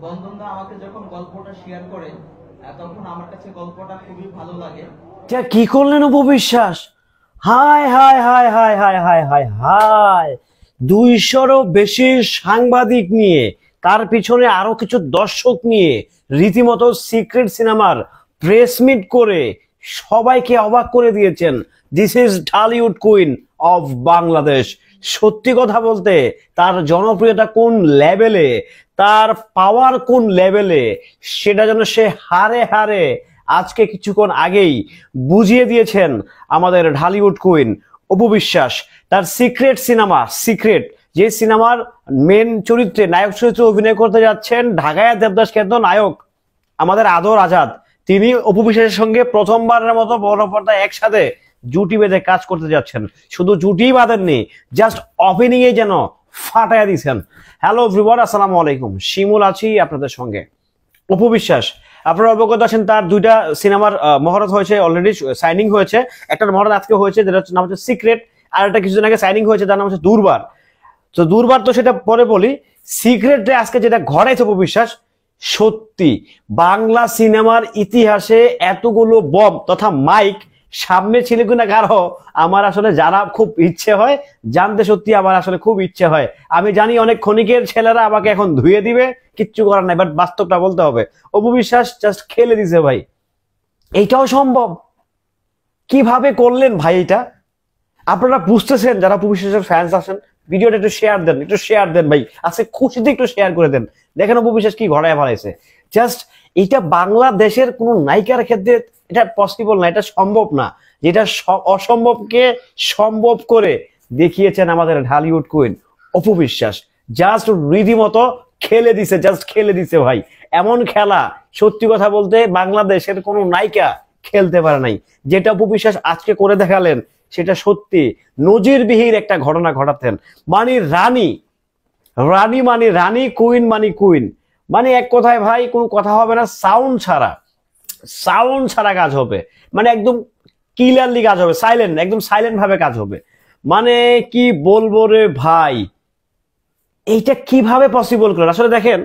বন্ধনদা আমাকে যখন গল্পটা শেয়ার করে তখন আমার কাছে গল্পটা খুবই ভালো লাগে। এটা কি করলেন উপবিশ্বাস? হায় হায় হায় হায় হায় হায় হায় হায়, 200রও বেশি সাংবাদিক নিয়ে, তার পিছনে আরো কিছু দর্শক নিয়ে রীতিমতো সিক্রেট সিনেমার প্রেস মিট করে সবাইকে অবাক করে দিয়েছেন। This is Dhallywood queen of Bangladesh. সত্যি কথা বলতে তার জনপ্রিয়তা কোন লেভেলে, তার পাওয়ার কোন লেভেলে, সেটা যেন সে হারে হারে আজকে কিছুক্ষণ আগেই বুঝিয়ে দিয়েছেন আমাদের ঢালিউড কুইন অপু বিশ্বাস। তার সিক্রেট সিনেমা, সিক্রেট যে সিনেমার মেন চরিত্রে, নায়ক চরিত্রে অভিনয় করতে যাচ্ছেন ঢাকায়া দেবদাস খ্যাত নায়ক আমাদের আদর আজাদ, তিনি অপু বিশ্বাসের সঙ্গে প্রথমবারের মতো বড় পর্দায় একসাথে জুটি বেঁধে কাজ করতে যাচ্ছেন। শুধু জুটি বাঁধেননি, জাস্ট ওপেনিং এ যেন ফাটাইয়া দিয়েছেন। হ্যালো এভরিওয়ান, আসসালামু আলাইকুম। শিমুল আছি আপনাদের সঙ্গে। অপু বিশ্বাস, আপনারা অবগত আছেন তার দুইটা সিনেমার মহরত হয়েছে, অলরেডি সাইনিং হয়েছে। একটা মহরত আজকে হয়েছে, যেটা নাম হচ্ছে সিক্রেট, আর একটা কিছুদিন আগে সাইনিং হয়েছে, যার নাম হচ্ছে দুর্বার। তো দুর্বার তো সেটা পরে বলি। সিক্রেটে আজকে যেটা ঘটাইছে অপু বিশ্বাস, সত্যি বাংলা সিনেমার ইতিহাসে এতগুলো বম তথা মাইক সামনে ছিল কিনা কারো আমার আসলে জানা খুব ইচ্ছে হয়, জানতে সত্যি আমার আসলে খুব ইচ্ছে হয়। আমি জানি অনেক ক্ষণিকের ছেলেরা আমাকে এখন ধুয়ে দিবে, কিচ্ছু করার নাই, বাট বাস্তবটা বলতে হবে। অপু বিশ্বাস জাস্ট খেলে দিছে ভাই। এইটাও সম্ভব? কিভাবে করলেন ভাই এটা? আপনারা বুঝতেছেন যারা অপু বিশ্বাসের ফ্যান্স আছেন, ভিডিওটা একটু শেয়ার দেন, একটু শেয়ার দেন ভাই, আজকে খুশিতে একটু শেয়ার করে দেন। দেখেন অপু বিশ্বাস কি ঘটায় ফেলাইছে। জাস্ট এটা বাংলাদেশের কোন নায়িকার ক্ষেত্রে এটা পসিবল না, এটা সম্ভব না। যেটা অসম্ভবকে সম্ভব করে দেখিয়েছেন আমাদের ঢালিউড কুইন অপু বিশ্বাস। জাস্ট রীতিমতো খেলে দিছে, জাস্ট খেলে দিছে ভাই। এমন খেলা সত্যি কথা বলতে বাংলাদেশের কোন নায়িকা খেলতে পারে নাই। যেটা অপু বিশ্বাস আজকে করে দেখালেন সেটা সত্যি নজিরবিহীন একটা ঘটনা ঘটাতেন। মানে রানী, রানী মানে রানী, কুইন মানে কুইন, মানে এক কথায় ভাই কোনো কথা হবে না, সাউন্ড ছাড়া, সাউন্ড ছাড়া কাজ হবে। মানে একদম ক্লিয়ারলি কাজ হবে, সাইলেন্ট, একদম সাইলেন্ট ভাবে কাজ হবে। মানে কি বলবো রে ভাই, এইটা কিভাবে পসিবল করলেন? আসলে দেখেন,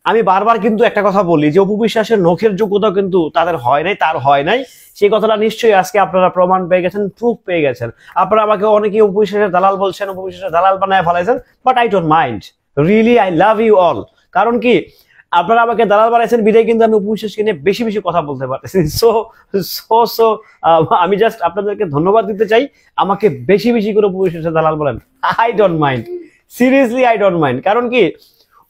আমি বারবার কিন্তু একটা কথা বলি যে অপু বিশ্বাসের নখের যোগ্যতা কিন্তু তাদের হয় নাই, তার হয় নাই। সেই কথাটা নিশ্চয়ই আজকে আপনারা প্রমাণ পেয়ে গেছেন, প্রুফ পেয়ে গেছেন। আপনারা আমাকে অনেকে অপু বিশ্বাসের দালাল বলছেন, অপু বিশ্বাসের দালাল বানায় ফেলাইছেন, but I don't mind, really I love you all. কারণ কি, আপনারা আমাকে দালাল বানাইছেন বিদায় কিন্তু আমি অপু বিশ্বাসকে নিয়ে বেশি বেশি কথা বলতে পারতেছি। সো সো সো আমি জাস্ট আপনাদেরকে ধন্যবাদ দিতে চাই, আমাকে বেশি বেশি করে অপু বিশ্বাসের দালাল বলেন। I don't mind, seriously I don't mind. কারণ কি,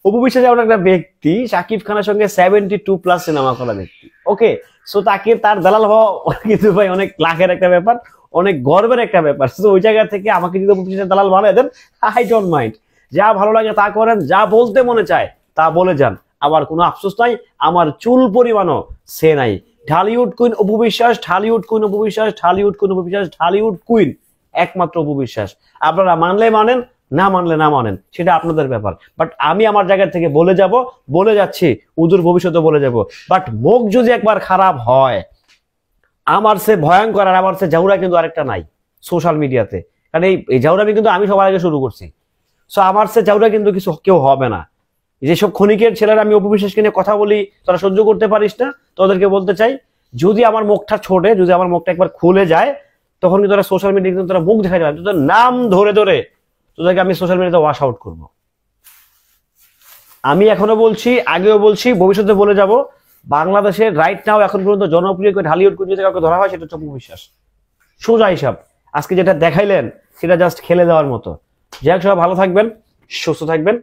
অপু বিশ্বাস এমন একটা ব্যক্তি, শাকিব খানের সঙ্গে 72+ সিনেমা করা ব্যক্তি। ওকে, সো তাকে তার দালাল হওয়া কিন্তু ভাই অনেক লাখের একটা ব্যাপার, অনেক গর্বের একটা ব্যাপার। তো ওই জায়গা থেকে আমাকে যদি অপু বিশ্বাসের দালাল বানিয়ে দেন, আই ডোন্ট মাইন্ড। যা ভালো লাগে তা করেন, যা বলতে মনে চায় তা বলে যান, আমার কোনো আফসোস নাই, আমার চুল পরিমাণও সে নাই। Dhallywood queen Apu Biswas, Dhallywood queen Apu Biswas, Dhallywood queen Apu Biswas, Dhallywood queen একমাত্র অপু বিশ্বাস। আপনারা মানলে মানেন, না মানলে না মানেন, সেটা আপনাদের ব্যাপার। বাট আমি আমার জায়গা থেকে বলে যাব, বলে যাচ্ছি, উদূর ভবিষ্যতে বলে যাব। বাট মুখ যদি একবার খারাপ হয়, আমার সে ভয়ঙ্কর আর আমার সে জাউরা কিন্তু আরেকটা নাই সোশ্যাল মিডিয়াতে। কারণ এই জাউরামি কিন্তু আমি সবার আগে শুরু করছি। সো আমার সে জাউরা কিন্তু কিছু কেউ হবে না। যেসব ক্ষণিকের ছেলেরা আমি অপু বিশ্বাসকে নিয়ে কথা বলি, তারা সহ্য করতে পারিস না, তোদেরকে বলতে চাই, যদি আমার মুখটা ছোটে, যদি আমার মুখটা একবার খুলে যায়, তখন কিন্তু তোরা সোশ্যাল মিডিয়া কিন্তু তোরা মুখ দেখা যাবে, তোদের নাম ধরে ধরে তোদেরকে আমি সোশ্যাল মিডিয়াতে ওয়াশ আউট করবো। আমি এখনো বলছি, আগেও বলছি, ভবিষ্যতে বলে যাব, বাংলাদেশের রাইট নাও এখন পর্যন্ত জনপ্রিয় ঢালিউড কুইন যদি কাউকে ধরা হয় সেটা হচ্ছে অপু বিশ্বাস। সোজা হিসাব। আজকে যেটা দেখাইলেন সেটা জাস্ট খেলে দেওয়ার মতো। যাই হোক, সবাই ভালো থাকবেন, সুস্থ থাকবেন।